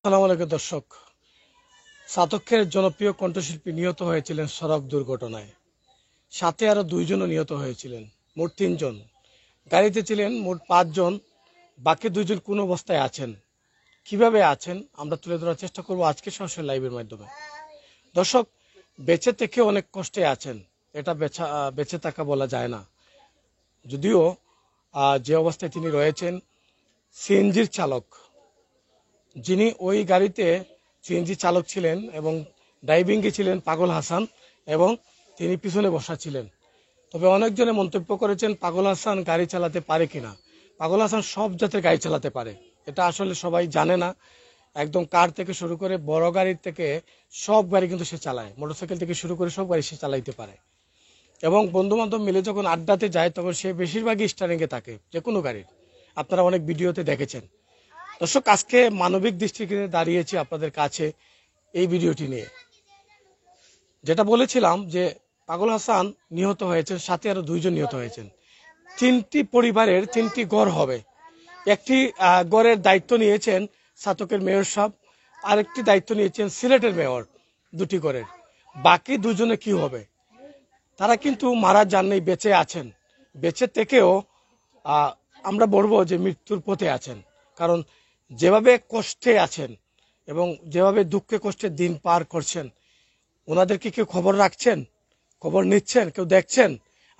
আসসালামু আলাইকুম দর্শক। সাতক্ষীর জনপ্রিয় কণ্ঠশিল্পী নিহত হয়েছিলেন সড়ক দুর্ঘটনায়। সাথে আরো দুইজনও নিহত হয়েছিলেন, মোট তিনজন। গাড়িতে ছিলেন মোট 5 জন, বাকি দুইজন কোন অবস্থায় আছেন, কিভাবে আছেন আমরা তুলে ধরার চেষ্টা করব আজকে সরাসরি লাইভের মাধ্যমে। দর্শক, বেঁচে থেকে অনেক কষ্টে আছেন, এটা বেঁচে থাকা বলা যায় না। যদিও যে অবস্থায় তিনি রয়েছেন, সিএনজির চালক, যিনি ওই গাড়িতে সিএনজি চালক ছিলেন এবং ড্রাইভিংয়ে ছিলেন পাগল হাসান, এবং তিনি পিছনে বসা ছিলেন। তবে অনেকজনে মন্তব্য করেছেন পাগল হাসান গাড়ি চালাতে পারে কিনা। পাগল হাসান সব জাতের গাড়ি চালাতে পারে, এটা আসলে সবাই জানে না। একদম কার থেকে শুরু করে বড় গাড়ির থেকে সব গাড়ি কিন্তু সে চালায়, মোটরসাইকেল থেকে শুরু করে সব গাড়ি সে চালাইতে পারে। এবং বন্ধু বান্ধব মিলে যখন আড্ডাতে যায় তখন সে বেশিরভাগই স্টারিংয়ে থাকে, যে কোনো গাড়ির। আপনারা অনেক ভিডিওতে দেখেছেন। দর্শক, আজকে মানবিক দৃষ্টিতে দাঁড়িয়েছি আপনাদের কাছে এই ভিডিওটি নিয়ে। যেটা বলেছিলাম যে পাগল হাসান নিহত হয়েছেন, সাথে আরো দুইজন নিহত হয়েছেন। 3টি পরিবারের 3টি গড় হবে। একটি গড়ের দায়িত্ব নিয়েছেন সাতকের মেয়র সাহেব, আরেকটি দায়িত্ব নিয়েছেন সিলেটের মেয়র। 2টি গড়ের বাকি দুজনে কি হবে? তারা কিন্তু মারা যাননি, বেঁচে আছেন। বেঁচে থেকেও আমরা বলবো যে মৃত্যুর পথে আছেন। কারণ যেভাবে কষ্টে আছেন এবং যেভাবে দুঃখে কষ্টে দিন পার করছেন, ওনাদেরকে কেউ খবর রাখছেন, খবর নিচ্ছেন, কেউ দেখছেন?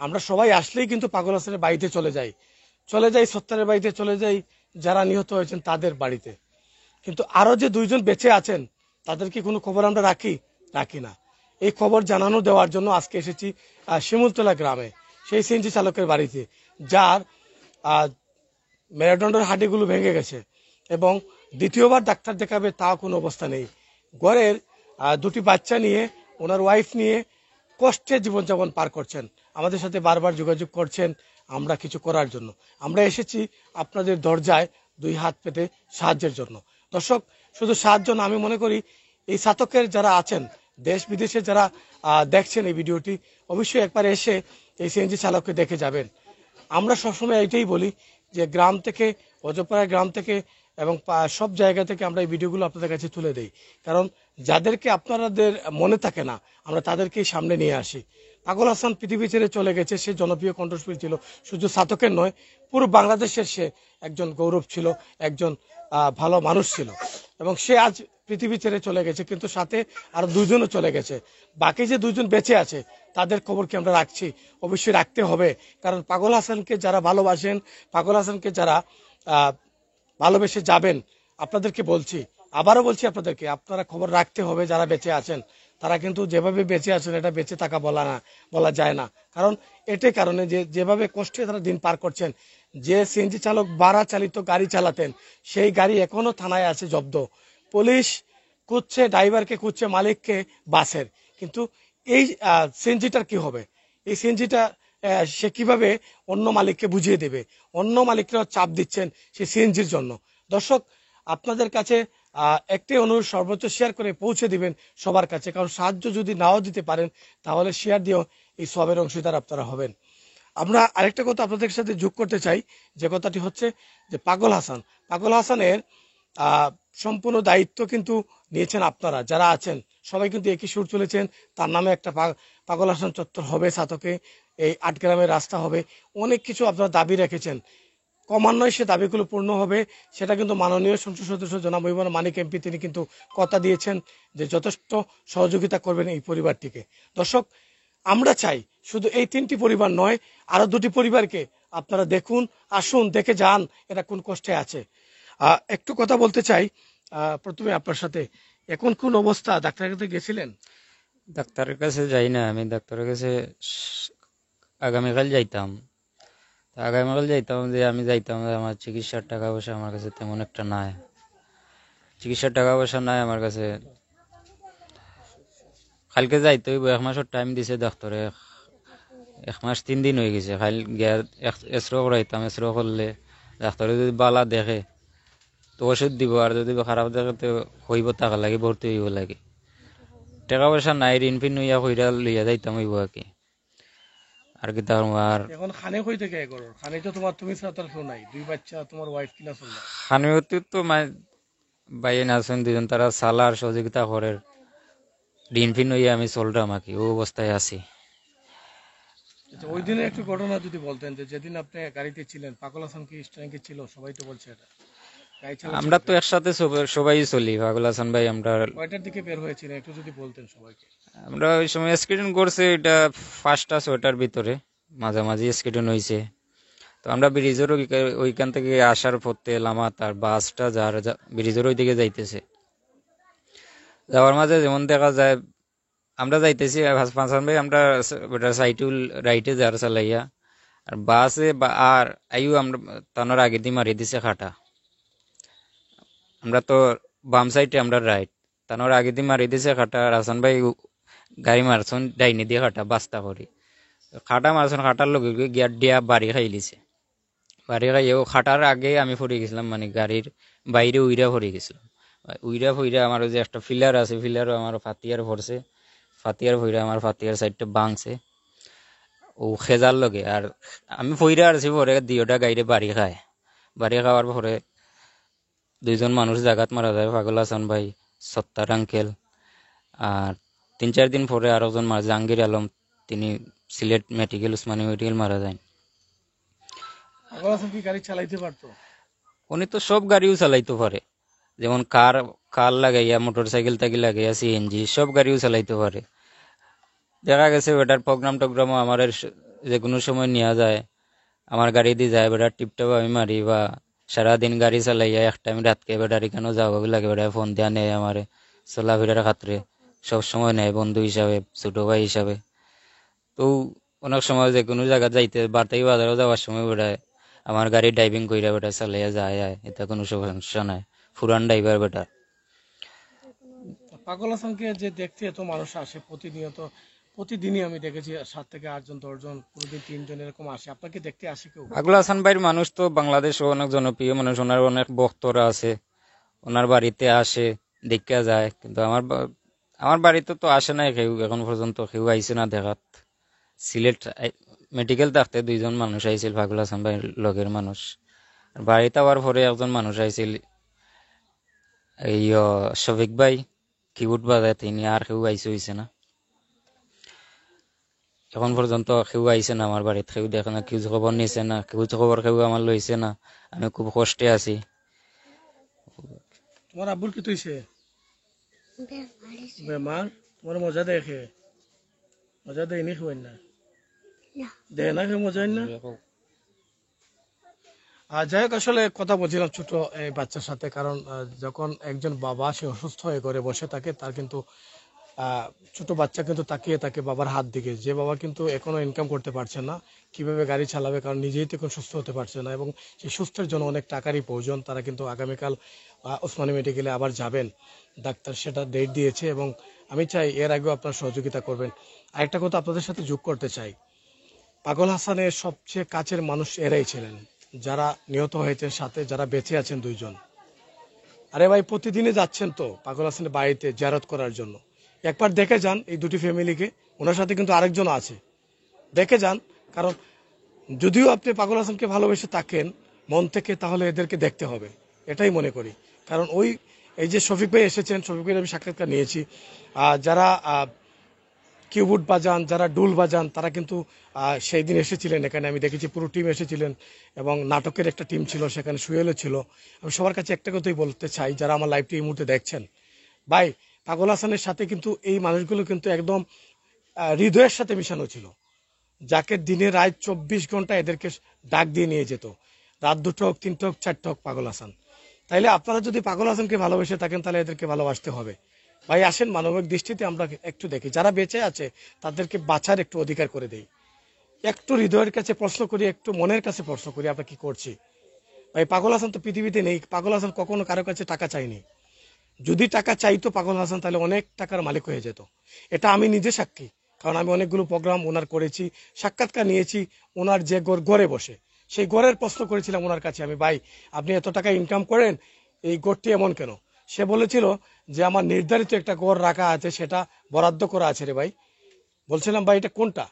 আমরা সবাই আসলেই কিন্তু পাগল হাসানের বাড়িতে চলে যাই সত্তারের বাড়িতে, চলে যাই যারা নিহত হয়েছেন তাদের বাড়িতে। কিন্তু আরো যে দুইজন বেঁচে আছেন তাদের কি কোনো খবর আমরা রাখি না। এই খবর জানানো দেওয়ার জন্য আজকে এসেছি শিমুলতলা গ্রামে, সেই সিএনজি চালকের বাড়িতে, যার মেরুদণ্ডের হাঁটিগুলো ভেঙে গেছে এবং দ্বিতীয়বার ডাক্তার দেখাবে তা কোনো অবস্থা নেই। ঘরের 2টি বাচ্চা নিয়ে, ওনার ওয়াইফ নিয়ে কষ্টে জীবনযাপন পার করছেন। আমাদের সাথে বারবার যোগাযোগ করছেন আমরা কিছু করার জন্য। আমরা এসেছি আপনাদের দরজায় 2 হাত পেতে সাহায্যের জন্য। দর্শক, শুধু সাহায্য না, আমি মনে করি এই সাতকের যারা আছেন, দেশ বিদেশে যারা দেখছেন এই ভিডিওটি, অবশ্যই একবার এসে এই সিএনজি চালককে দেখে যাবেন। আমরা সবসময় এটাই বলি যে গ্রাম থেকে, অজপাড়া গ্রাম থেকে এবং সব জায়গা থেকে আমরা এই ভিডিওগুলো আপনাদের কাছে তুলে দেই। কারণ যাদেরকে আপনাদের মনে থাকে না, আমরা তাদেরকেই সামনে নিয়ে আসি। পাগল হাসান পৃথিবী ছেড়ে চলে গেছে, সে জনপ্রিয় কণ্ঠশিল্পী ছিল, শুধু সাতকের নয়, পুরো বাংলাদেশের সে একজন গৌরব ছিল, একজন ভালো মানুষ ছিল। এবং সে আজ পৃথিবী ছেড়ে চলে গেছে, কিন্তু সাথে আরো দুইজনও চলে গেছে। বাকি যে দুইজন বেঁচে আছে তাদের খবর কি আমরা রাখছি? অবশ্যই রাখতে হবে। কারণ পাগল হাসানকে যারা ভালোবাসেন, পাগল হাসানকে যারা ভালোবেসে যাবেন, আপনাদেরকে বলছি, আবারও বলছি আপনাদেরকে, আপনারা খবর রাখতে হবে। যারা বেঁচে আছেন তারা কিন্তু যেভাবে বেঁচে আছেন, এটা বেঁচে থাকা বলা যায় না। কারণ এটাই কারণে যে যেভাবে কষ্টে তারা দিন পার করছেন। যে সিএনজি চালক ভাড়া চালিত গাড়ি চালাতেন, সেই গাড়ি এখনো থানায় আছে জব্দ। পুলিশ খুঁজছে, ড্রাইভারকে খুঁজছে, মালিককে, বাসের। কিন্তু এই সিএনজিটার কি হবে? এই সিএনজিটা সে কিভাবে অন্য মালিককে বুঝিয়ে দেবে? অন্য মালিকরা চাপ দিচ্ছেন সেই সিএনজির জন্য। দর্শক, আপনাদের কাছে একটাই অনুরোধ, সর্বোচ্চ শেয়ার করে পৌঁছে দিবেন সবার কাছে। কারণ সাহায্য যদি নাও দিতে পারেন, তাহলে শেয়ার দিয়েও এই সবের অংশীদার আপনারা হবেন। আমরা আরেকটা কথা আপনাদের সাথে যোগ করতে চাই, যে কথাটি হচ্ছে যে পাগল হাসানের সম্পূর্ণ দায়িত্ব কিন্তু নিয়েছেন আপনারা যারা আছেন, সবাই কিন্তু একই সুর তুলেছেন। তার নামে একটা পাগল হাসান চত্বর হবে সাতকে, এই 8 গ্রামের রাস্তা হবে, অনেক কিছু আপনারা দাবি রেখেছেন। ক্রমান্বয়ে সে দাবিগুলো পূর্ণ হবে, সেটা কিন্তু মাননীয় সংসদ সদস্য জনাব মহিবুর মানিক এমপি, তিনি কিন্তু কথা দিয়েছেন যে যথেষ্ট সহযোগিতা করবেন এই পরিবারটিকে। দর্শক, আমরা চাই শুধু এই 3টি পরিবার নয়, আরো 2টি পরিবারকে আপনারা দেখুন, আসুন, দেখে যান এরা কোন কষ্টে আছে। একটু কথা বলতে চাই প্রথমে আপনার সাথে। এখন কোন অবস্থা? ডাক্তারের কাছে গেছিলেন? ডাক্তারের কাছে যাই না, আমি ডাক্তারের কাছে আগামীকাল যাইতাম। তা আগামীকাল যাইতাম যে আমি যাইতাম যে আমার চিকিৎসার টাকা পয়সা আমার কাছে তেমন একটা নাই। চিকিৎসার টাকা পয়সা নাই আমার কাছে। কালকে যাইতে হইব, 1 মাসের টাইম দিছে ডাক্তারে। 1 মাস 3 দিন হয়ে গেছে। খাল গিয়া এক্সরে করাইতাম, এক্সরে করলে ডাক্তারে যদি বালা দেখে তো ওষুধ দিব, আর যদি খারাপ দেখে তো হইব টাকা লাগে, ভর্তি হইব লাগে। টাকা পয়সা নাই, ঋণ ফিন হইয়া কইরা লইয়া যাইতাম হইব আর কি। আর কি তার আর এখন খানে কই থেকে করো? খানে তো তোমার, তুমি ছাড়া তো আর কেউ নাই, 2 বাচ্চা, তোমার ওয়াইফ কিলা চললো? খানিয়তি তো বাইয়ে আছেন দুজন, তারা সালার সহযোগিতা করে। ঋণ ফিন হইয়া আমি চললাম আর কি, ও অবস্থায় আছি। আচ্ছা, ওই দিনের একটু ঘটনা যদি বলতেন, যে যেদিন আপনি গাড়িতে ছিলেন, পাগল হাসান কি স্ট্যান্ডে ছিল? সবাই তো বলছে এটা, গাড়ি চালাচ্ছিল আমরা তো কে? একসাথে সবাই চলি, পাগল হাসান ভাই। আমরা কয়টার দিকে বের হয়েছিলেন একটু যদি বলতেন সবাইকে। আমরা ওই সময় স্কেটিং করছে, এটা 5টা 6টার ভিতরে মাঝামাঝি স্কেটিং হয়েছে। তো আমরা ব্রিজের ওইখান থেকে আসার পথে লামাত আর বাসটা ব্রিজের ওই দিকে যাইতেছে। যাওয়ার মাঝে যেমন দেখা যায় আমরা যাইতেছি হাসান ভাই, আমরা সাইকেল রাইটে যার চালাইয়া, আর বাসে আর আইও আমরা তানোর আগে দিয়ে মারিয়ে দিছে খাটা। আমরা তো বাম সাইডে, আমরা রাইট, তানোর আগে দিয়ে মারিয়ে দিছে খাটা। আর হাসান ভাই গাড়ি মারছন ডাইনে দিয়ে খাটা বাস্তা করি, খাটা মারছন, খাটার লগে গিয়ার দিয়া বাড়ি খাই লিছে। বাড়ি খাইয়েও খাটার আগে আমি পড়ে গেছিলাম, মানে গাড়ির বাইরে উইরা পড়ে গেছিলাম। উইরা ফইরা আমার ওই যে একটা ফিলার আছে, ফিলারও আমার ফাতিয়ার পড়ছে, ফাতিয়ার ফইরা আমার ফাতিয়ার সাইডটা ভাঙছে ও খেজার লগে। আর আমি ফইরা আসছি পরে দিওটা গাইরে বাড়ি খায়। বাড়ি খাওয়ার পরে দুইজন মানুষ জাগাত মারা যায়, পাগল হাসান ভাই, সত্তার আঙ্কেল। আর 3-4 দিন পরে আর একজন মারা, জাহাঙ্গীর আলম, তিনি সিলেট মেডিকেল, উসমানী মেডিকেল মারা যায়। পাগল হাসান কি গাড়ি চালাইতে পারতো? উনি তো সব গাড়িও চালাইতে পারে, যেমন কার কার লাগাইয়া, মোটর সাইকেল টাকি লাগাইয়া, সিএনজি সব গাড়িও চালাইতে পারে। দেখা গেছে বেটার প্রোগ্রাম টোগ্রামও আমার যে কোনো সময় নেওয়া যায়, আমার গাড়ি দিয়ে যায়, বেটার টিপটাপ আমি মারি। বা সারাদিন গাড়ি চালাইয়া এক টাইম রাতকে বেটার এখানেও যাওয়া লাগে, বেটার ফোন দেওয়া নেয় আমার চলাফেরার খাতরে, সব সময় নেয় বন্ধু হিসাবে, ছোট ভাই হিসাবে। তো অনেক সময় যে কোনো জায়গা যাইতে, বার্তাই বাজারও যাওয়ার সময় বেটায় আমার গাড়ি ড্রাইভিং কইরা বেটা চালাইয়া যায়, এটা কোনো সমস্যা নাই। ফুরান ড্রাইভার বেটা। পাগল হাসানকে যে দেখতে এত মানুষ আসে প্রতিনিয়ত, প্রতিদিনই আমি দেখেছি 7 থেকে 8 জন 10 জন, কোনোদিন 3 জন এরকম আসে, আপনাকে দেখতে আসে কেউ? পাগল হাসান ভাইয়ের মানুষ তো বাংলাদেশে অনেক জনপ্রিয় মানুষ, ওনার অনেক ভক্তরা আছে, ওনার বাড়িতে আসে, দেখা যায়। কিন্তু আমার বাড়িতে তো আসে নাই কেউ, এখন পর্যন্ত কেউ আইসে না দেখাত। সিলেট মেডিকেল থাকতে 2জন মানুষ আইছিল, পাগল হাসান ভাইয়ের লগের মানুষ। আর বাড়িতে আবার পরে একজন মানুষ আইছিল, এই শফিক ভাই, কিবোর্ড বাজায় তিনি। আর কেউ আইসে হইছে না এখন পর্যন্ত, কেউ আইসে না আমার বাড়িতে, কেউ দেখে না, কেউ খবর নিছে না, কেউ আমার লইছে না। আমি খুব কষ্টে আছি। তোমার আব্বুর কি তুইছে? বেমার? তোমার মজা দেখে? মজা দেয়নি খুবেন না? দেয় না কেউ মজা হয় না? আর যাই হোক, আসলে কথা বলছিলাম ছোট এই বাচ্চার সাথে, কারণ যখন একজন বাবা সে অসুস্থ হয়ে ঘরে বসে থাকে, তার কিন্তু আহ, ছোট বাচ্চা কিন্তু তাকিয়ে থাকে বাবার হাত দিকে, যে বাবা কিন্তু এখনো ইনকাম করতে পারছে না, কিভাবে গাড়ি চালাবে, কারণ নিজেই তো এখন সুস্থ হতে পারছে না, এবং সেই সুস্থের জন্য অনেক টাকারই প্রয়োজন। তারা কিন্তু আগামীকাল ওসমানী মেডিকেলে আবার যাবেন, ডাক্তার সেটা ডেট দিয়েছে, এবং আমি চাই এর আগেও আপনার সহযোগিতা করবেন। আরেকটা কথা আপনাদের সাথে যোগ করতে চাই, পাগল হাসানের সবচেয়ে কাছের মানুষ এরাই ছিলেন, যারা নিহত হয়েছেন, সাথে যারা বেঁচে আছেন 2 জন। আরে ভাই, প্রতিদিনই যাচ্ছেন তো পাগল হাসানের বাড়িতে জিয়ারত করার জন্য, একবার দেখে যান এই দুটি ফ্যামিলিকে, ওনার সাথে কিন্তু আরেকজন আছে, দেখে যান। কারণ যদিও আপনি পাগল হাসানকে ভালোবেসে থাকেন মন থেকে, তাহলে এদেরকে দেখতে হবে, এটাই মনে করি। কারণ এই যে শফিক ভাই এসেছেন, শফিক ভাইয়ের আমি সাক্ষাৎকার নিয়েছি, যারা কিবোর্ড বাজান, যারা ডুল বাজান, তারা কিন্তু সেই দিন এসেছিলেন এখানে, আমি দেখেছি পুরো টিম এসেছিলেন, এবং নাটকের একটা টিম ছিল সেখানে, সুয়েলও ছিল। আমি সবার কাছে একটা কথাই বলতে চাই, যারা আমার লাইভটি এই মুহূর্তে দেখছেন, ভাই, পাগল হাসানের সাথে কিন্তু এই মানুষগুলো কিন্তু একদম হৃদয়ের সাথে মিশানো ছিল, যাকে দিনে রাত 24 ঘন্টা এদেরকে ডাক দিয়ে নিয়ে যেত, রাত 2টা হোক, 3টা হোক, 4টা হোক, পাগল হাসান। তাইলে আপনারা যদি পাগল হাসানকে ভালোবেসে থাকেন, তাহলে এদেরকে ভালোবাসতে হবে। ভাই আসেন, মানবিক দৃষ্টিতে আমরা একটু দেখি, যারা বেঁচে আছে তাদেরকে বাঁচার একটু অধিকার করে দেই, একটু হৃদয়ের কাছে প্রশ্ন করি, একটু মনের কাছে প্রশ্ন করি, আমরা কি করছি। ভাই, পাগল হাসান তো পৃথিবীতে নেই, পাগল হাসান কখনো কারো কাছে টাকা চাইনি। যদি টাকা চাইতো পাগল হাসান, তাহলে অনেক টাকার মালিক হয়ে যেত, এটা আমি নিজে সাক্ষী। কারণ আমি অনেকগুলো প্রোগ্রাম ওনার করেছি, সাক্ষাৎকার নিয়েছি, ওনার যে ঘরে বসে, সেই ঘরের প্রশ্ন করেছিলাম ওনার কাছে আমি, ভাই আপনি এত টাকা ইনকাম করেন, এই ঘরটি এমন কেন? সে বলেছিল যে আমার নির্ধারিত একটা ঘর রাখা আছে, সেটা বরাদ্দ করা আছে রে ভাই। বলছিলাম, ভাই এটা কোনটা,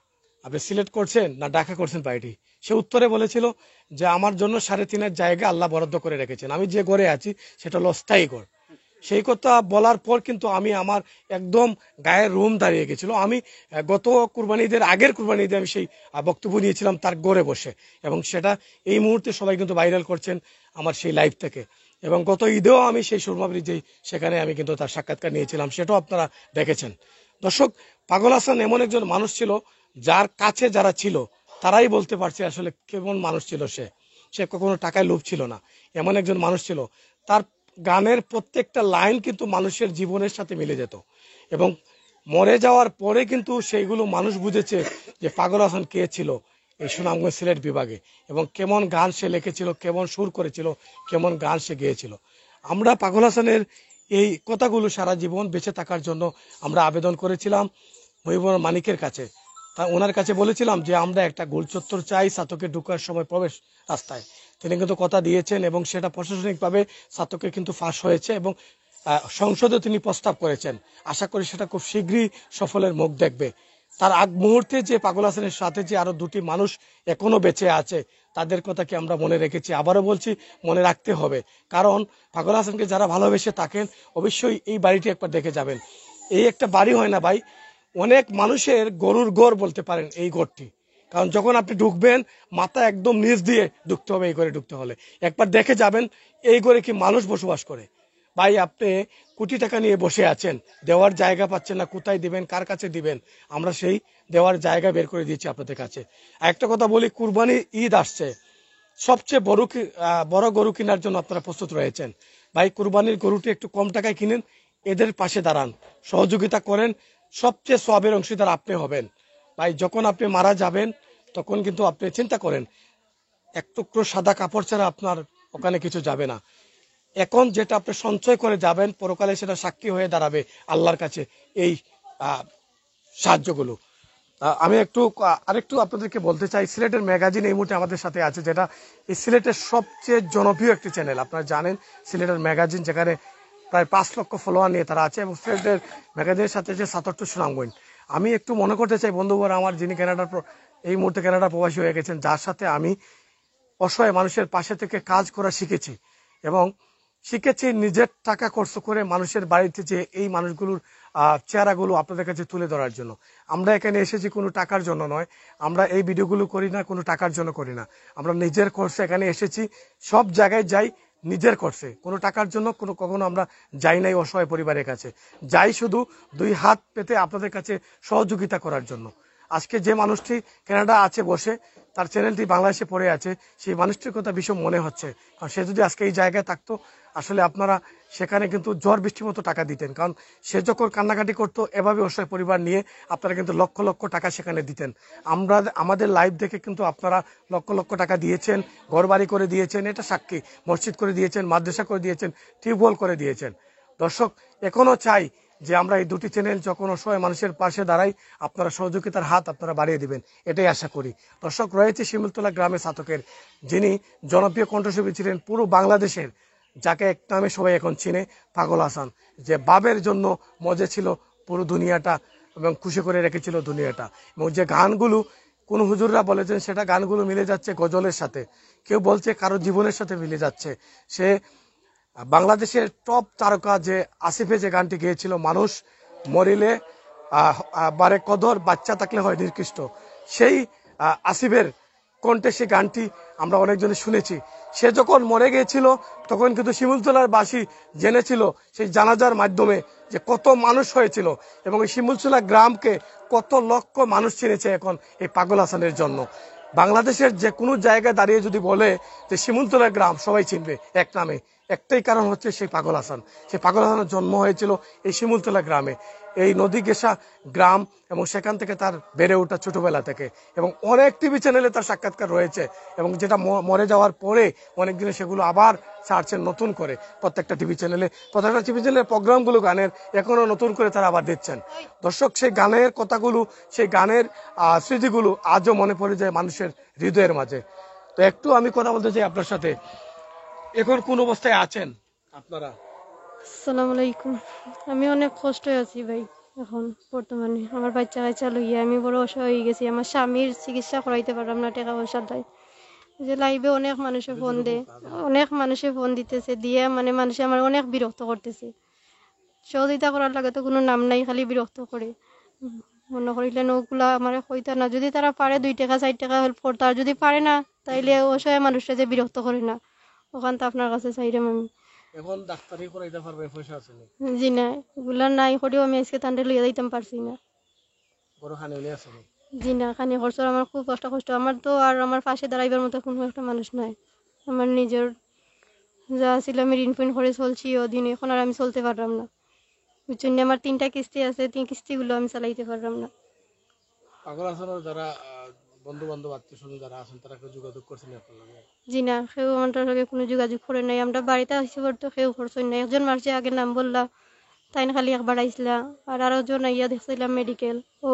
আপনি সিলেক্ট করছেন না ঢাকা করছেন বাড়িটি? সে উত্তরে বলেছিল যে আমার জন্য 3.5 জায়গা আল্লাহ বরাদ্দ করে রেখেছেন, আমি যে ঘরে আছি সেটা হলো স্থায়ী ঘর। সেই কথা বলার পর কিন্তু আমি আমার একদম গায়ের রোম দাঁড়িয়ে গেছিল। আমি গত কুরবানিদের আগের কুরবানিতে আমি সেই বক্তব্য নিয়েছিলাম তার গড়ে বসে, এবং সেটা এই মুহূর্তে সবাই কিন্তু ভাইরাল করছেন আমার সেই লাইভ থেকে। এবং গত ঈদেও আমি সেই সুরমা ব্রিজে সেখানে আমি কিন্তু তার সাক্ষাৎকার নিয়েছিলাম, সেটাও আপনারা দেখেছেন। দর্শক, পাগল হাসান এমন একজন মানুষ ছিল যার কাছে যারা ছিল তারাই বলতে পারছে আসলে কেমন মানুষ ছিল সে। সে কখনো টাকায় লোভ ছিল না, এমন একজন মানুষ ছিল। তার গানের প্রত্যেকটা লাইন কিন্তু মানুষের জীবনের সাথে মিলে যেত, এবং মরে যাওয়ার পরে কিন্তু সেইগুলো মানুষ বুঝেছে যে পাগল হাসান কে ছিল এই সুনামগঞ্জ সিলেট বিভাগে, এবং কেমন গান সে লিখেছিল, কেমন সুর করেছিল, কেমন গান সে গেয়েছিল। আমরা পাগল হাসানের এই কথাগুলো সারা জীবন বেঁচে থাকার জন্য আমরা আবেদন করেছিলাম মহিবুর মানিকের কাছে। তা ওনার কাছে বলেছিলাম যে আমরা একটা গোল চত্বর চাই ছাতকে ঢোকার সময় প্রবেশ রাস্তায়। তিনি কিন্তু কথা দিয়েছেন, এবং সেটা প্রশাসনিকভাবে ছাতকে কিন্তু ফাঁস হয়েছে, এবং সংসদে তিনি প্রস্তাব করেছেন। আশা করি সেটা খুব শীঘ্রই সফলের মুখ দেখবে। তার আগ মুহূর্তে যে পাগল হাসানের সাথে যে আরো দুটি মানুষ এখনো বেঁচে আছে তাদের কথা কি আমরা মনে রেখেছি? আবারও বলছি, মনে রাখতে হবে, কারণ পাগল হাসানকে যারা ভালোবেসে থাকেন অবশ্যই এই বাড়িটি একবার দেখে যাবেন। এই একটা বাড়ি হয় না ভাই, অনেক মানুষের গরুর গড় বলতে পারেন এই ঘরটি। কারণ যখন আপনি ঢুকবেন মাথা একদম নিচ দিয়ে ঢুকতে হবে এই ঘরে ঢুকতে হলে। একবার দেখে যাবেন এই ঘরে কি মানুষ বসবাস করে। ভাই, আপনি কোটি টাকা নিয়ে বসে আছেন, দেওয়ার জায়গা পাচ্ছেন না, কোথায় দিবেন, কার কাছে দিবেন। আমরা সেই দেওয়ার জায়গা বের করে দিয়েছি আপনাদের কাছে। একটা কথা বলি, কুরবানি ঈদ আসছে, সবচেয়ে বড় গরু কেনার জন্য আপনারা প্রস্তুত রয়েছেন। ভাই, কুরবানির গরুটি একটু কম টাকায় কিনেন, এদের পাশে দাঁড়ান, সহযোগিতা করেন, সবচেয়ে সওয়াবের অংশীদার আপনি হবেন। ভাই, যখন আপনি মারা যাবেন তখন কিন্তু আপনি চিন্তা করেন, এক টুকরো সাদা কাপড় ছাড়া আপনার ওখানে কিছু যাবে না। এখন যেটা আপনি সঞ্চয় করে যাবেন পরকালে সেটা সাক্ষী হয়ে দাঁড়াবে আল্লাহর কাছে এই সাহায্যগুলো। আমি আরেকটু আপনাদেরকে বলতে চাই, সিলেটের ম্যাগাজিন এই মুহূর্তে আমাদের সাথে আছে, যেটা এই সিলেটের সবচেয়ে জনপ্রিয় একটি চ্যানেল। আপনারা জানেন সিলেটের ম্যাগাজিন, যেখানে প্রায় 5 লক্ষ ফলোয়ার নিয়ে তারা আছে, এবং সিলেটের ম্যাগাজিনের সাথে যে 77 সুনামগঞ্জ। আমি একটু মনে করতে চাই বন্ধুবরা আমার, যিনি এই মুহূর্তে কানাডা প্রবাসী হয়ে গেছেন, যার সাথে আমি অসহায় মানুষের পাশে থেকে কাজ করা শিখেছি, এবং শিখেছি নিজের টাকা খরচ করে মানুষের বাড়িতে যে এই মানুষগুলোর চেহারাগুলো আপনাদের কাছে তুলে ধরার জন্য। আমরা এখানে এসেছি কোনো টাকার জন্য নয়, আমরা এই ভিডিওগুলো করি না কোনো টাকার জন্য করি না, আমরা নিজের খরচে এখানে এসেছি। সব জায়গায় যাই নিজের খরচে, কোনো টাকার জন্য কখনো আমরা যাই নাই অসহায় পরিবারের কাছে, যাই শুধু 2 হাত পেতে আপনাদের কাছে সহযোগিতা করার জন্য। আজকে যে মানুষটি কানাডা আছে বসে, তার চ্যানেলটি বাংলাদেশে পড়ে আছে, সেই মানুষটির কথা ভীষণ মনে হচ্ছে। কারণ সে যদি আজকে এই জায়গায় থাকতো, আসলে আপনারা সেখানে কিন্তু ঝড় বৃষ্টির মতো টাকা দিতেন। কারণ সে যখন কান্নাকাটি করতো এভাবে অসহায় পরিবার নিয়ে, আপনারা কিন্তু লক্ষ লক্ষ টাকা সেখানে দিতেন। আমাদের লাইভ দেখে কিন্তু আপনারা লক্ষ লক্ষ টাকা দিয়েছেন, ঘর বাড়ি করে দিয়েছেন, এটা সাক্ষী। মসজিদ করে দিয়েছেন, মাদ্রাসা করে দিয়েছেন, টিউবওয়েল করে দিয়েছেন। দর্শক, এখনো চাই যে আমরা এই দুটি চ্যানেল যখন অসহায় মানুষের পাশে দাঁড়াই, আপনারা সহযোগিতার হাত আপনারা বাড়িয়ে দিবেন, এটাই আশা করি। দর্শক, রয়েছে শিমুলতলা গ্রামে ছাতকের যিনি জনপ্রিয় কণ্ঠশিল্পী ছিলেন পুরো বাংলাদেশের, যাকে এক নামে সবাই এখন চিনে, পাগল হাসান, যে বাবের জন্য মজে ছিল পুরো দুনিয়াটা এবং খুশি করে রেখেছিল দুনিয়াটা। এবং যে গানগুলো কোন হুজুররা বলেছেন সেটা গানগুলো মিলে যাচ্ছে গজলের সাথে, কেউ বলছে কারো জীবনের সাথে মিলে যাচ্ছে। সে বাংলাদেশের টপ তারকা যে আসিফে যে গানটি গেয়েছিল, মানুষ মরিলে বারে কদর, বাচ্চা থাকলে হয় নির্কৃষ্ট, সেই আসিফের কণ্ঠে সেই গানটি আমরা অনেকজনে শুনেছি। সে যখন মরে গিয়েছিল তখন কিন্তু শিমুলতলার বাসী জেনেছিল সেই জানাজার মাধ্যমে যে কত মানুষ হয়েছিল, এবং এই শিমুলতলা গ্রামকে কত লক্ষ মানুষ চিনেছে এখন এই পাগল হাসানের জন্য। বাংলাদেশের যে কোনো জায়গায় দাঁড়িয়ে যদি বলে যে শিমুলতলা গ্রাম, সবাই চিনবে এক নামে। একটাই কারণ হচ্ছে সেই পাগল হাসান। সেই পাগল হাসানের জন্ম হয়েছিল এই শিমুলতলা গ্রামে, এই নদী ঘেঁষা গ্রাম, এবং সেখান থেকে তার বেড়ে ওঠা ছোটবেলা থেকে। এবং অনেক টিভি চ্যানেলে তার সাক্ষাৎকার রয়েছে, এবং যেটা মরে যাওয়ার পরে অনেক দিনে সেগুলো আবার ছাড়ছেন নতুন করে। প্রত্যেকটা টিভি চ্যানেলের প্রোগ্রামগুলো গানের এখনো নতুন করে তারা আবার দিচ্ছেন। দর্শক, সেই গানের কথাগুলো, সেই গানের স্মৃতিগুলো আজও মনে পড়ে যায় মানুষের হৃদয়ের মাঝে। তো একটু আমি কথা বলতে চাই আপনার সাথে, এখন কোন অবস্থায় আছেন আপনারা? আসসালামু আলাইকুম। আমি অনেক কষ্ট আছি ভাই। এখন বর্তমানে আমার বাচ্চা কাচ্চা লইয়া আমি বড় অসহায় হয়ে গেছি। আমার স্বামীর চিকিৎসা করাইতে পারলাম না, টাকা পয়সা দেয়। যে লাইভে অনেক মানুষে ফোন দিতেছে, দিয়ে মানে মানুষে আমার অনেক বিরক্ত করতেছে। সহযোগিতা করার লাগে তো কোনো নাম নাই, খালি বিরক্ত করে। মনে করিলে ওগুলা আমার হইতা না, যদি তারা পারে 2 টাকা 4 টাকা হেল্প করতে, আর যদি পারে না তাইলে অসহায় মানুষরা যে বিরক্ত করে না, ওখান তো আপনার কাছে চাইলাম আমি। এখন ডাক্তারি করাইতে পারবে, পয়সা আছে নি? জি না, এগুলা নাই করেও আমি আজকে তান্ডে লইয়া যাইতাম পারছি না। বড় খানে হইলে আছে নি? জি না, খানি খরচর আমার খুব কষ্ট। আমার তো আর আমার পাশে দাঁড়াইবার মতো কোনো একটা মানুষ নাই। আমার নিজের যা ছিল আমি ঋণ ফিন করে চলছি ওদিন, এখন আর আমি চলতে পারলাম না। বুঝছেন, আমার 3টা কিস্তি আছে, 3 কিস্তিগুলো আমি চালাইতে পারলাম না। পাগল হাসানের যারা বন্ধু বান্ধব আত্মীয় স্বজন যারা আছেন তারা কেউ যোগাযোগ করছেন আপনার লগে? জি না, কেউ আমার লগে কোনো যোগাযোগ করে নাই। আমরা বাড়িতে আসি তো কেউ করছেন না। একজন মাসে আগে নাম বললা, তাই খালি একবার আইসলা, আর আরো জন আইয়া দেখছিলাম মেডিকেল ও,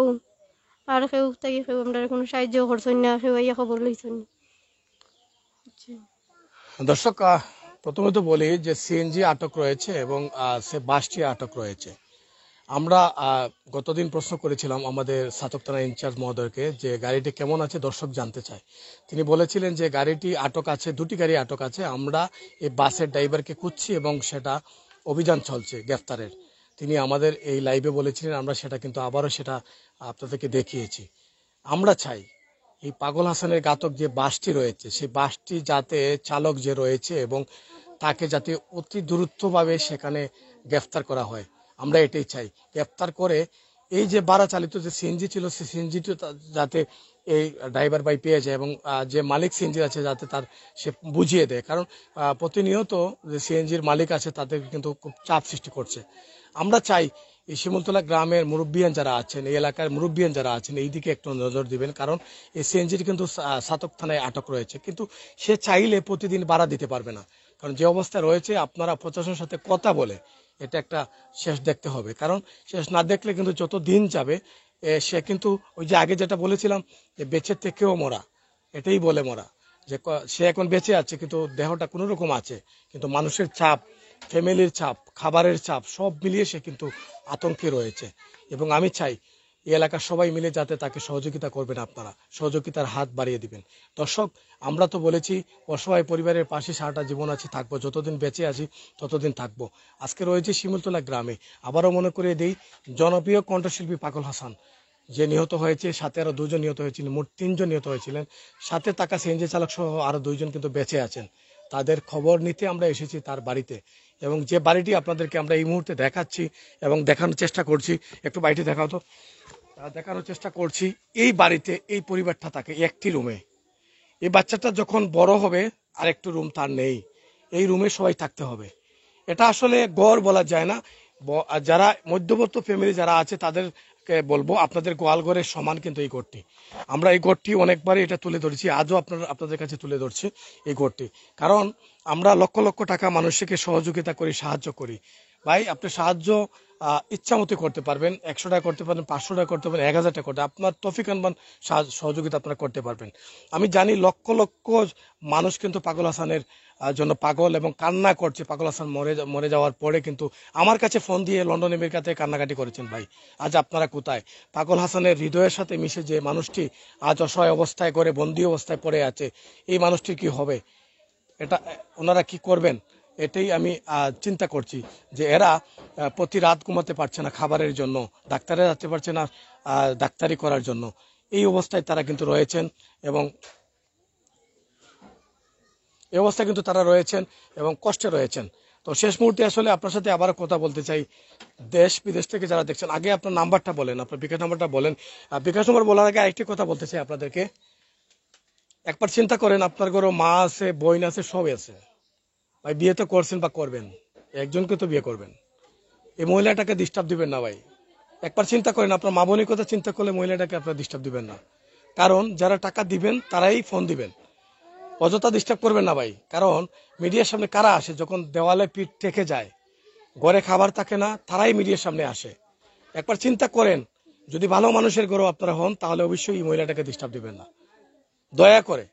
আর কেউ তাই কেউ আমরা কোনো সাহায্য করছেন না, কেউ আইয়া খবর লইছেন না। দর্শক, প্রথমে তো বলি যে সিএনজি আটক রয়েছে এবং সে বাসটি আটক রয়েছে। আমরা গতদিন প্রশ্ন করেছিলাম আমাদের সাতক থানা ইনচার্জ মহোদয়কে যে গাড়িটি কেমন আছে, দর্শক জানতে চায়। তিনি বলেছিলেন যে গাড়িটি আটক আছে, 2টি গাড়ি আটক আছে, আমরা এই বাসের ড্রাইভারকে খুঁজছি এবং সেটা অভিযান চলছে গ্রেফতারের। তিনি আমাদের এই লাইভে বলেছিলেন, আমরা সেটা কিন্তু আবারও সেটা আপনাদেরকে দেখিয়েছি। আমরা চাই এই পাগল হাসানের ঘাতক যে বাসটি রয়েছে সেই বাসটি যাতে চালক যে রয়েছে এবং তাকে যাতে অতি দ্রুতভাবে সেখানে গ্রেফতার করা হয়, আমরা এটাই চাই। গ্রেফতার করে এই যে ভাড়া চালিত যে সিএনজি ছিল সেই সিএনজিটি যাতে এই ড্রাইভার ভাই পেয়ে যায় এবং যে মালিক সিএনজি আছে যাতে তার সে বুঝিয়ে দেয়, কারণ প্রতিনিয়ত যে সিএনজির মালিক আছে তাদের কিন্তু খুব চাপ সৃষ্টি করছে। আমরা চাই এই শিমুলতলা গ্রামের মুরব্বিয়ান যারা আছেন, এই এলাকার মুরব্বিয়ান যারা আছেন এই দিকে একটু নজর দিবেন, কারণ এই সিএনজিটি কিন্তু সাতক থানায় আটক রয়েছে, কিন্তু সে চাইলে প্রতিদিন ভাড়া দিতে পারবে না। কারণ যে অবস্থা রয়েছে আপনারা প্রশাসনের সাথে কথা বলে এটা একটা শেষ দেখতে হবে, কারণ শেষ না দেখলে কিন্তু যত দিন যাবে সে কিন্তু ওই যে আগে যেটা বলেছিলাম যে বেঁচে থেকেও মরা, এটাই বলে মরা, যে সে এখন বেঁচে আছে কিন্তু দেহটা কোনো রকম আছে, কিন্তু মানুষের চাপ, ফ্যামিলির চাপ, খাবারের চাপ সব মিলিয়ে সে কিন্তু আতঙ্কে রয়েছে। এবং আমি চাই এই এলাকার সবাই মিলে যাতে তাকে সহযোগিতা করবেন, আপনারা সহযোগিতার হাত বাড়িয়ে দিবেন। দর্শক, আমরা তো বলেছি অসহায় পরিবারের পাশে সারাটা জীবন আছি, থাকবো, যতদিন বেঁচে আছি ততদিন থাকবো। আজকে রয়েছে শিমুলতলা গ্রামে, আবারও মনে করে দেই জনপ্রিয় কণ্ঠশিল্পী পাগল হাসান যে নিহত হয়েছে, সাথে আরো 2 জন নিহত হয়েছিলেন, মোট 3 জন নিহত হয়েছিলেন, সাথে থাকা সিএনজি চালক সহ আরো 2 জন কিন্তু বেঁচে আছেন। তাদের খবর নিতে আমরা এসেছি তার বাড়িতে, এবং যে বাড়িটি আপনাদেরকে আমরা এই মুহূর্তে দেখাচ্ছি এবং দেখানোর চেষ্টা করছি, একটু বাড়িটি দেখাও তো, দেখানোর চেষ্টা করছি। এই বাড়িতে এই পরিবারটা থাকে একটি রুমে। এই বাচ্চাটা যখন বড় হবে আর একটু রুম তার নেই, এই রুমে সবাই থাকতে হবে। এটা আসলে গড় বলা যায় না। যারা মধ্যবর্তী ফ্যামিলি যারা আছে তাদেরকে বলবো আপনাদের গোয়াল ঘরের সমান কিন্তু এই ঘরটি। আমরা এই ঘরটি অনেকবারই এটা তুলে ধরেছি, আজও আপনাদের কাছে তুলে ধরছি এই ঘরটি, কারণ আমরা লক্ষ লক্ষ টাকা মানুষকে সহযোগিতা করি, সাহায্য করি। ভাই, আপনি সাহায্য ইচ্ছা মতো করতে পারবেন, 100 টাকা করতে পারবেন, 500 টাকা করতে পারবেন, 1000 টাকা করতে, আপনার তৌফিক আনবান সহযোগিতা আপনারা করতে পারবেন। আমি জানি লক্ষ লক্ষ মানুষ কিন্তু পাগল হাসানের জন্য পাগল এবং কান্না করছে। পাগল হাসান মরে যাওয়ার পরে কিন্তু আমার কাছে ফোন দিয়ে লন্ডন আমেরিকাতে কান্নাকাটি করেছেন। ভাই, আজ আপনারা কোথায়? পাগল হাসানের হৃদয়ের সাথে মিশে যে মানুষটি আজ অসহায় অবস্থায় করে বন্দী অবস্থায় পড়ে আছে, এই মানুষটির কি হবে, এটা ওনারা কি করবেন, এটাই আমি চিন্তা করছি। যে এরা প্রতি রাত ঘুমাতে পারছে না খাবারের জন্য, ডাক্তারে যেতে পারছে না ডাক্তারি করার জন্য, এই অবস্থায় তারা কিন্তু রয়েছেন এবং এই অবস্থায় কিন্তু তারা রয়েছেন এবং কষ্টে রয়েছেন। তো শেষ মুহূর্তে আসলে আপনার সাথে আবার কথা বলতে চাই, দেশ বিদেশ থেকে যারা দেখছেন, আগে আপনার নাম্বারটা বলেন, আপনার বিকাশ নাম্বারটা বলেন। বিকাশ নাম্বার বলার আগে আরেকটি কথা বলতে চাই আপনাদেরকে, একবার চিন্তা করেন আপনার ঘরে মা আছে, বোন আছে, সব আছে। ভাই, বিয়ে তো করছেন বা করবেন, একজনকে তো বিয়ে করবেন, এই মহিলাটাকে ডিস্টার্ব দিবেন না। ভাই, একবার চিন্তা করেন, আপনার মা বোনের কথা চিন্তা করলে মহিলাটাকে আপনার ডিস্টার্ব দিবেন না, কারণ যারা টাকা দিবেন তারাই ফোন দিবেন, অযথা ডিস্টার্ব করবেন না ভাই। কারণ মিডিয়ার সামনে কারা আসে, যখন দেওয়ালে পিঠ ঠেকে যায়, ঘরে খাবার থাকে না, তারাই মিডিয়ার সামনে আসে। একবার চিন্তা করেন, যদি ভালো মানুষের ঘরেও আপনারা হন তাহলে অবশ্যই এই মহিলাটাকে ডিস্টার্ব দিবেন না। দয়া করে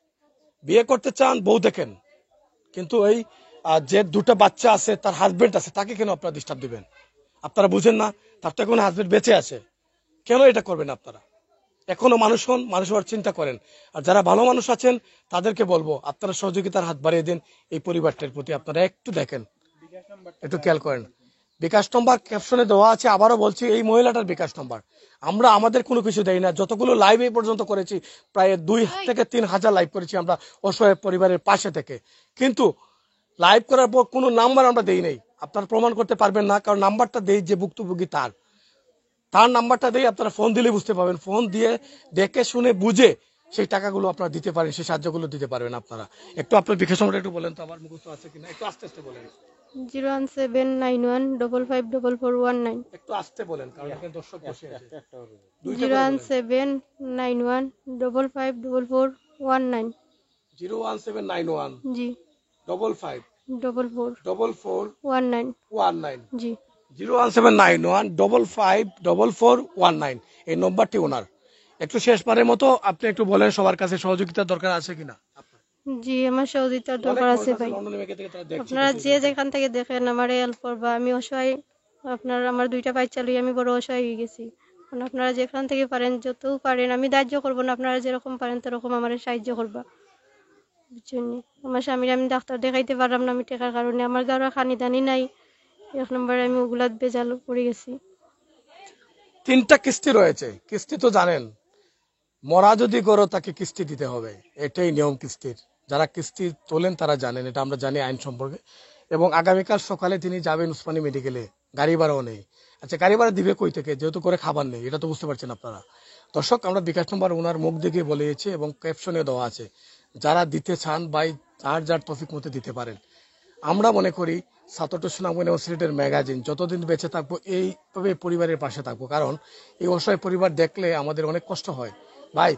বিয়ে করতে চান, বউ দেখেন, কিন্তু এই যে 2টা বাচ্চা আছে, তার হাজবেন্ড আছে, তাকে কেন আপনারা ডিস্টার্ব দিবেন? আপনারা বুঝেন না? তার তো এখন হাজবেন্ড বেঁচে আছে, কেন এটা করবেন আপনারা? এখনো মানুষ হন, মানুষ হওয়ার চিন্তা করেন। আর যারা ভালো মানুষ আছেন তাদেরকে বলবো আপনারা সহযোগিতার হাত বাড়িয়ে দিন এই পরিবারটার প্রতি, আপনারা একটু দেখেন, একটু খেয়াল করেন। বিকাশ নম্বর ক্যাপশনে দেওয়া আছে, আবারও বলছি এই মহিলাটার বিকাশ নম্বর। আমরা আমাদের কোনো কিছু দেই না, যতগুলো লাইভ এই পর্যন্ত করেছি প্রায় 2 থেকে 3 হাজার লাইভ করেছি আমরা অসহায় পরিবারের পাশে থেকে, কিন্তু লাইভ করার পর কোনো নাম্বার আমরা দেই নাই। আপনারা প্রমাণ করতে পারবেন না, কারণ নাম্বারটা দেই যে ভুক্তভোগী তার নাম্বারটা দিয়ে আপনারা ফোন দিলে বুঝতে পারবেন, ফোন দিয়ে দেখে শুনে বুঝে সেই টাকাগুলো আপনারা দিতে পারেন, সেই সাহায্যগুলো দিতে পারবেন আপনারা। একটু আপনার বিকাশ নম্বরটা একটু বলেন তো, আমার মুখস্থ আছে কিনা, একটু আস্তে আস্তে বলেন। 01791554419। একটু আস্তে বলেন, কারণ এখানে দর্শক বসে আছে। 01791554419। 01791 জি 55 44 44 19। 19। জি 01791554419 এই নম্বরটি ওনার। একটু শেষবারের মতো আপনি একটু বলেন সবার কাছে সহযোগিতার দরকার আছে কিনা। জি আমার সহযোগিতার দরকার আছে ভাই। আপনারা যে যেখান থেকে দেখেন আমার হেল্প করবা, আমি অসহায়। আমার 2টা বাচ্চা লই আমি বড় অসহায় হয়ে গেছি। আপনারা যেখান থেকে পারেন, যত পারেন, আমি দাহ্য করবো না, আপনারা যেরকম পারেন সেরকম আমার সাহায্য করবা, বুঝছেন? আমার স্বামীর আমি ডাক্তার দেখাইতে পারলাম না আমি টাকার কারণে, আমার দ্বারা খানি দানি নাই। 1 নম্বরে আমি ওগুলাত বেজাল পড়ে গেছি। 3টা কিস্তি রয়েছে, কিস্তি তো জানেন, মরা যদি করো তাকে কিস্তি দিতে হবে, এটাই নিয়ম কিস্তির। যারা কিস্তি তোলেন তারা জানেন, এটা আমরা জানি আইন সম্পর্কে। এবং আগামীকাল সকালে তিনি যাবেন উসমানী মেডিকেলে, গাড়ি ভাড়াও নেই। আচ্ছা, গাড়ি ভাড়া দিবে কই থেকে, যেহেতু করে খাবার নেই, এটা তো বুঝতে পারছেন আপনারা। দর্শক, আমরা বিকাশ নম্বর ওনার মুখ দেখে বলেছি এবং ক্যাপশনে দেওয়া আছে, যারা দিতে চান ভাই যার তৌফিক মতো দিতে পারেন। আমরা মনে করি সাতটো সুনামগঞ্জ এবং সিলেটের ম্যাগাজিন যতদিন বেঁচে থাকবো এইভাবে পরিবারের পাশে থাকবো, কারণ এই অসহায় পরিবার দেখলে আমাদের অনেক কষ্ট হয়। ভাই,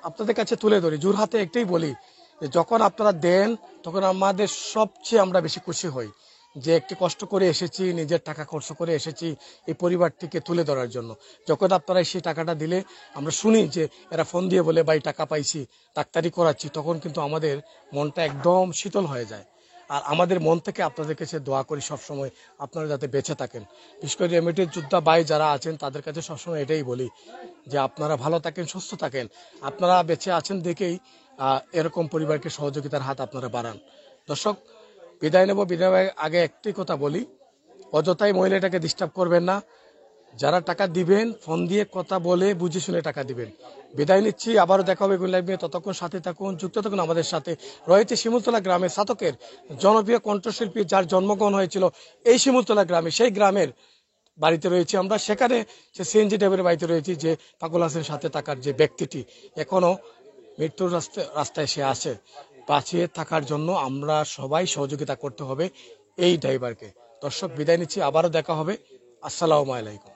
আপনাদের কাছে তুলে ধরি, জোরহাতে একটাই বলি, যে যখন আপনারা দেন তখন আমাদের সবচেয়ে আমরা বেশি খুশি হই, যে একটি কষ্ট করে এসেছি, নিজের টাকা খরচ করে এসেছি এই পরিবারটিকে তুলে ধরার জন্য। যখন আপনারা সেই টাকাটা দিলে আমরা শুনি যে এরা ফোন দিয়ে বলে ভাই টাকা পাইছি, ডাক্তারি করাচ্ছি, তখন কিন্তু আমাদের মনটা একদম শীতল হয়ে যায়। আর আমাদের মন থেকে আপনাদের কাছে দোয়া করি সবসময় আপনারা যাতে বেঁচে থাকেন। বিশেষ করে রেমিটেন্স যোদ্ধা ভাই যারা আছেন তাদের কাছে সবসময় এটাই বলি যে আপনারা ভালো থাকেন, সুস্থ থাকেন। আপনারা বেঁচে আছেন দেখেই এরকম পরিবারকে সহযোগিতার হাত আপনারা বাড়ান। দর্শক, বিদায় নেব। বিদায় আগে একটি কথা বলি, অযথাই মহিলাটাকে ডিস্টার্ব করবেন না। যারা টাকা দিবেন ফোন দিয়ে কথা বলে বুঝে শুনে টাকা দিবেন। বিদায় নিচ্ছি, আবারও দেখা হবে লাইভ নিয়ে। ততক্ষণ সাথে থাকুন, যুক্ত থাকুন আমাদের সাথে। রয়েছে শিমুলতলা গ্রামে সাতকের জনপ্রিয় কণ্ঠশিল্পী যার জন্মগ্রহণ হয়েছিল এই শিমুলতলা গ্রামে, সেই গ্রামের বাড়িতে রয়েছি আমরা। সেখানে সে সিএনজি ড্রাইভারের বাড়িতে রয়েছি, যে পাকুল হাসানের সাথে থাকার যে ব্যক্তিটি এখনো মৃত্যুর রাস্তায় সে আছে। বাঁচিয়ে থাকার জন্য আমরা সবাই সহযোগিতা করতে হবে এই ড্রাইভারকে। দর্শক, বিদায় নিচ্ছি, আবারও দেখা হবে। আসসালামু আলাইকুম।